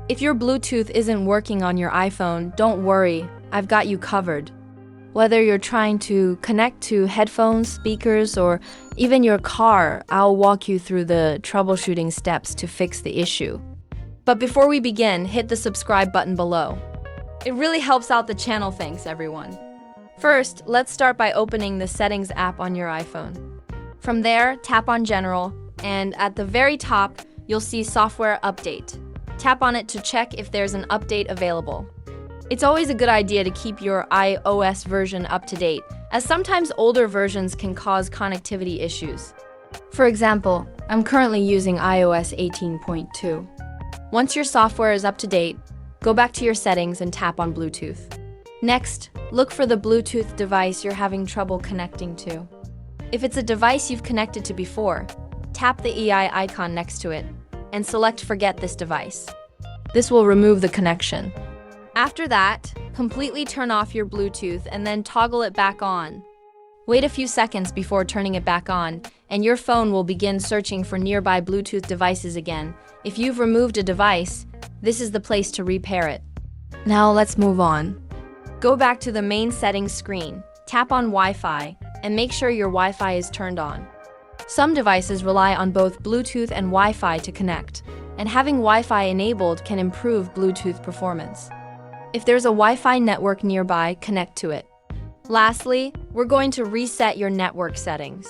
If your Bluetooth isn't working on your iPhone, don't worry, I've got you covered. Whether you're trying to connect to headphones, speakers, or even your car, I'll walk you through the troubleshooting steps to fix the issue. But before we begin, hit the subscribe button below. It really helps out the channel, thanks everyone. First, let's start by opening the Settings app on your iPhone. From there, tap on General, and at the very top, you'll see Software Update. Tap on it to check if there's an update available. It's always a good idea to keep your iOS version up to date, as sometimes older versions can cause connectivity issues. For example, I'm currently using iOS 18.2. Once your software is up to date, go back to your settings and tap on Bluetooth. Next, look for the Bluetooth device you're having trouble connecting to. If it's a device you've connected to before, tap the EI icon next to it and select Forget this device. This will remove the connection. After that, completely turn off your Bluetooth and then toggle it back on. Wait a few seconds before turning it back on, and your phone will begin searching for nearby Bluetooth devices again. If you've removed a device, this is the place to repair it. Now let's move on. Go back to the main settings screen, tap on Wi-Fi, and make sure your Wi-Fi is turned on. Some devices rely on both Bluetooth and Wi-Fi to connect, and having Wi-Fi enabled can improve Bluetooth performance. If there's a Wi-Fi network nearby, connect to it. Lastly, we're going to reset your network settings.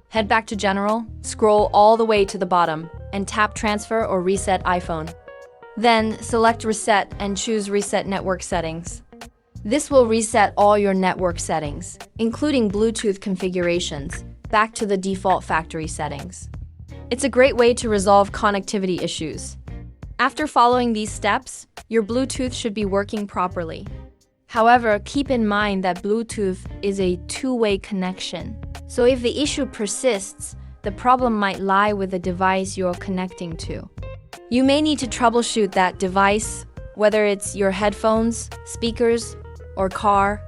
Head back to General, scroll all the way to the bottom, and tap Transfer or Reset iPhone. Then, select Reset and choose Reset Network Settings. This will reset all your network settings, including Bluetooth configurations, back to the default factory settings. It's a great way to resolve connectivity issues. After following these steps, your Bluetooth should be working properly. However, keep in mind that Bluetooth is a two-way connection. So if the issue persists, the problem might lie with the device you're connecting to. You may need to troubleshoot that device, whether it's your headphones, speakers, or car.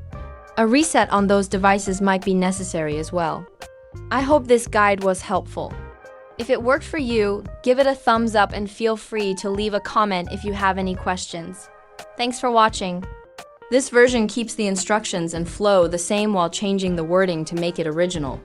A reset on those devices might be necessary as well. I hope this guide was helpful. If it worked for you, give it a thumbs up and feel free to leave a comment if you have any questions. Thanks for watching. This version keeps the instructions and flow the same while changing the wording to make it original.